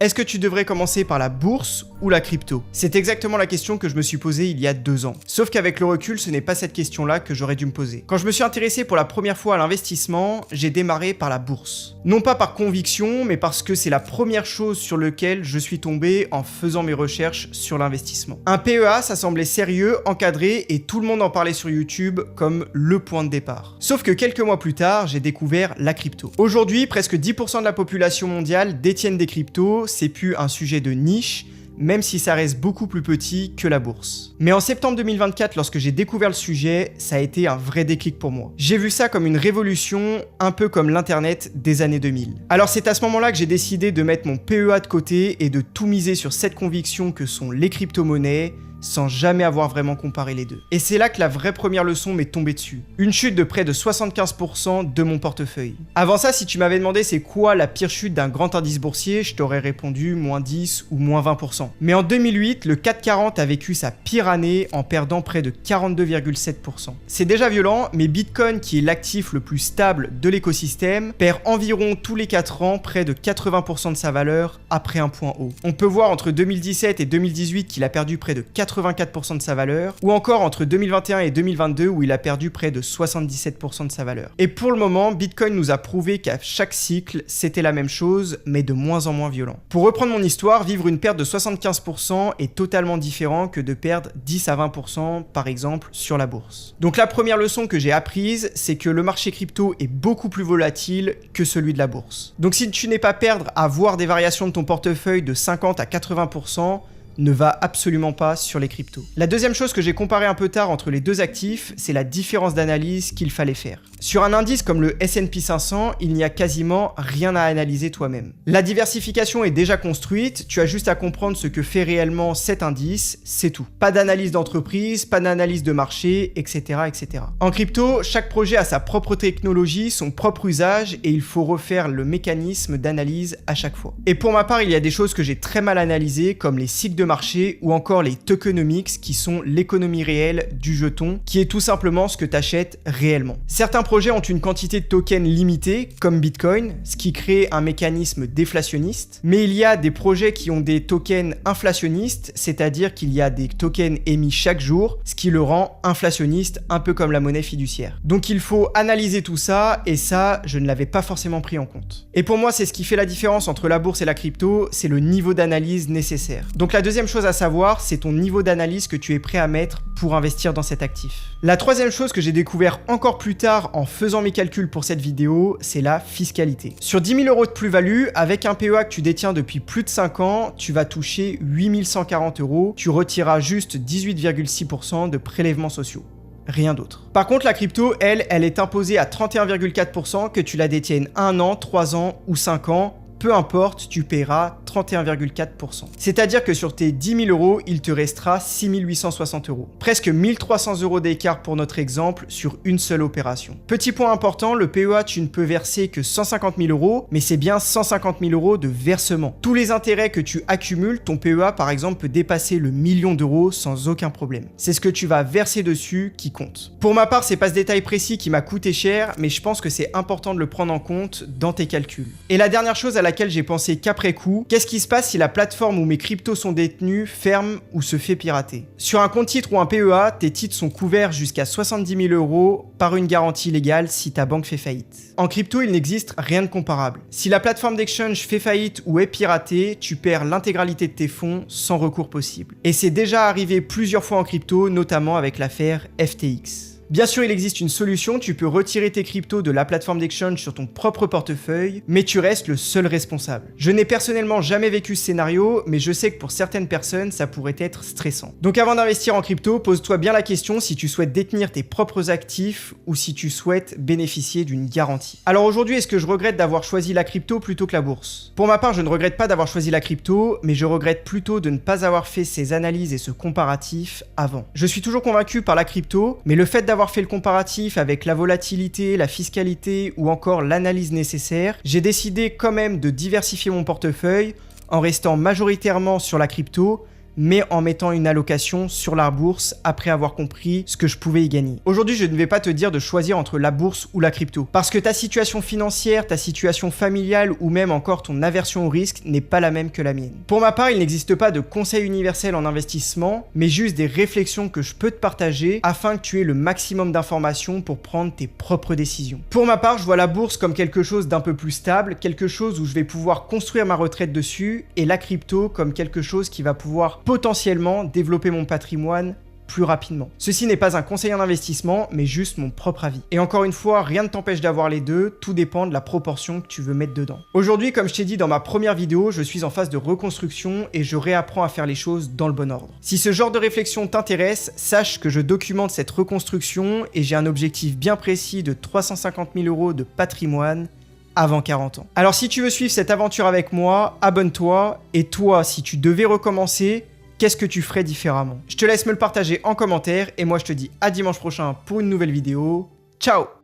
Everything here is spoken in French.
Est-ce que tu devrais commencer par la bourse ou la crypto? C'est exactement la question que je me suis posée il y a 2 ans. Sauf qu'avec le recul, ce n'est pas cette question-là que j'aurais dû me poser. Quand je me suis intéressé pour la première fois à l'investissement, j'ai démarré par la bourse. Non pas par conviction, mais parce que c'est la première chose sur laquelle je suis tombé en faisant mes recherches sur l'investissement. Un PEA, ça semblait sérieux, encadré, et tout le monde en parlait sur YouTube comme le point de départ. Sauf que quelques mois plus tard, j'ai découvert la crypto. Aujourd'hui, presque 10% de la population mondiale détiennent des cryptos. C'est plus un sujet de niche, même si ça reste beaucoup plus petit que la bourse. Mais en septembre 2024, lorsque j'ai découvert le sujet, ça a été un vrai déclic pour moi. J'ai vu ça comme une révolution, un peu comme l'internet des années 2000. Alors c'est à ce moment-là que j'ai décidé de mettre mon PEA de côté et de tout miser sur cette conviction que sont les crypto-monnaies, sans jamais avoir vraiment comparé les deux. Et c'est là que la vraie première leçon m'est tombée dessus. Une chute de près de 75% de mon portefeuille. Avant ça, si tu m'avais demandé c'est quoi la pire chute d'un grand indice boursier, je t'aurais répondu moins 10 ou moins 20%. Mais en 2008, le CAC 40 a vécu sa pire année en perdant près de 42,7%. C'est déjà violent, mais Bitcoin, qui est l'actif le plus stable de l'écosystème, perd environ tous les 4 ans près de 80% de sa valeur après un point haut. On peut voir entre 2017 et 2018 qu'il a perdu près de 84% de sa valeur, ou encore entre 2021 et 2022 où il a perdu près de 77% de sa valeur. Et pour le moment, Bitcoin nous a prouvé qu'à chaque cycle, c'était la même chose, mais de moins en moins violent. Pour reprendre mon histoire, vivre une perte de 75% est totalement différent que de perdre 10 à 20% par exemple sur la bourse. Donc la première leçon que j'ai apprise, c'est que le marché crypto est beaucoup plus volatile que celui de la bourse. Donc si tu n'es pas perdre à voir des variations de ton portefeuille de 50 à 80%, ne va absolument pas sur les cryptos. La deuxième chose que j'ai comparé un peu tard entre les deux actifs, c'est la différence d'analyse qu'il fallait faire. Sur un indice comme le S&P 500, il n'y a quasiment rien à analyser toi-même. La diversification est déjà construite, tu as juste à comprendre ce que fait réellement cet indice, c'est tout. Pas d'analyse d'entreprise, pas d'analyse de marché, etc., etc. En crypto, chaque projet a sa propre technologie, son propre usage, et il faut refaire le mécanisme d'analyse à chaque fois. Et pour ma part, il y a des choses que j'ai très mal analysées, comme les cycles de marché ou encore les tokenomics qui sont l'économie réelle du jeton, qui est tout simplement ce que tu achètes réellement. Certains projets ont une quantité de tokens limitée, comme Bitcoin, ce qui crée un mécanisme déflationniste, mais il y a des projets qui ont des tokens inflationnistes, c'est-à-dire qu'il y a des tokens émis chaque jour, ce qui le rend inflationniste, un peu comme la monnaie fiduciaire. Donc il faut analyser tout ça, et ça, je ne l'avais pas forcément pris en compte. Et pour moi, c'est ce qui fait la différence entre la bourse et la crypto, c'est le niveau d'analyse nécessaire. Donc la deuxième chose à savoir, c'est ton niveau d'analyse que tu es prêt à mettre pour investir dans cet actif. La troisième chose que j'ai découvert encore plus tard en faisant mes calculs pour cette vidéo, c'est la fiscalité. Sur 10 000 € de plus-value, avec un PEA que tu détiens depuis plus de 5 ans, tu vas toucher 8 140 €, tu retireras juste 18,6% de prélèvements sociaux. Rien d'autre. Par contre, la crypto, elle est imposée à 31,4% que tu la détiennes 1 an, 3 ans ou 5 ans. Peu importe, tu paieras 31,4%. C'est-à-dire que sur tes 10 000 €, il te restera 6 860 €. Presque 1 300 € d'écart pour notre exemple sur une seule opération. Petit point important, le PEA, tu ne peux verser que 150 000 €, mais c'est bien 150 000 € de versement. Tous les intérêts que tu accumules, ton PEA par exemple peut dépasser le 1 million d'euros sans aucun problème. C'est ce que tu vas verser dessus qui compte. Pour ma part, c'est pas ce détail précis qui m'a coûté cher, mais je pense que c'est important de le prendre en compte dans tes calculs. Et la dernière chose à laquelle j'ai pensé qu'après coup, qu'est-ce qui se passe si la plateforme où mes cryptos sont détenus ferme ou se fait pirater? Sur un compte titre ou un PEA, tes titres sont couverts jusqu'à 70 000 € par une garantie légale si ta banque fait faillite. En crypto, il n'existe rien de comparable. Si la plateforme d'exchange fait faillite ou est piratée, tu perds l'intégralité de tes fonds sans recours possible. Et c'est déjà arrivé plusieurs fois en crypto, notamment avec l'affaire FTX. Bien sûr, il existe une solution, tu peux retirer tes cryptos de la plateforme d'exchange sur ton propre portefeuille, mais tu restes le seul responsable. Je n'ai personnellement jamais vécu ce scénario, mais je sais que pour certaines personnes, ça pourrait être stressant. Donc avant d'investir en crypto, pose-toi bien la question si tu souhaites détenir tes propres actifs ou si tu souhaites bénéficier d'une garantie. Alors aujourd'hui, est-ce que je regrette d'avoir choisi la crypto plutôt que la bourse? Pour ma part, je ne regrette pas d'avoir choisi la crypto, mais je regrette plutôt de ne pas avoir fait ces analyses et ce comparatif avant. Je suis toujours convaincu par la crypto, mais le fait d'avoir fait le comparatif avec la volatilité, la fiscalité ou encore l'analyse nécessaire, j'ai décidé quand même de diversifier mon portefeuille en restant majoritairement sur la crypto, mais en mettant une allocation sur la bourse après avoir compris ce que je pouvais y gagner. Aujourd'hui, je ne vais pas te dire de choisir entre la bourse ou la crypto, parce que ta situation financière, ta situation familiale ou même encore ton aversion au risque n'est pas la même que la mienne. Pour ma part, il n'existe pas de conseil universel en investissement, mais juste des réflexions que je peux te partager afin que tu aies le maximum d'informations pour prendre tes propres décisions. Pour ma part, je vois la bourse comme quelque chose d'un peu plus stable, quelque chose où je vais pouvoir construire ma retraite dessus, et la crypto comme quelque chose qui va pouvoir potentiellement développer mon patrimoine plus rapidement. Ceci n'est pas un conseil en investissement, mais juste mon propre avis. Et encore une fois, rien ne t'empêche d'avoir les deux, tout dépend de la proportion que tu veux mettre dedans. Aujourd'hui, comme je t'ai dit dans ma première vidéo, je suis en phase de reconstruction et je réapprends à faire les choses dans le bon ordre. Si ce genre de réflexion t'intéresse, sache que je documente cette reconstruction et j'ai un objectif bien précis de 350 000 € de patrimoine avant 40 ans. Alors si tu veux suivre cette aventure avec moi, abonne-toi, et toi, si tu devais recommencer, qu'est-ce que tu ferais différemment? Je te laisse me le partager en commentaire et moi je te dis à dimanche prochain pour une nouvelle vidéo. Ciao!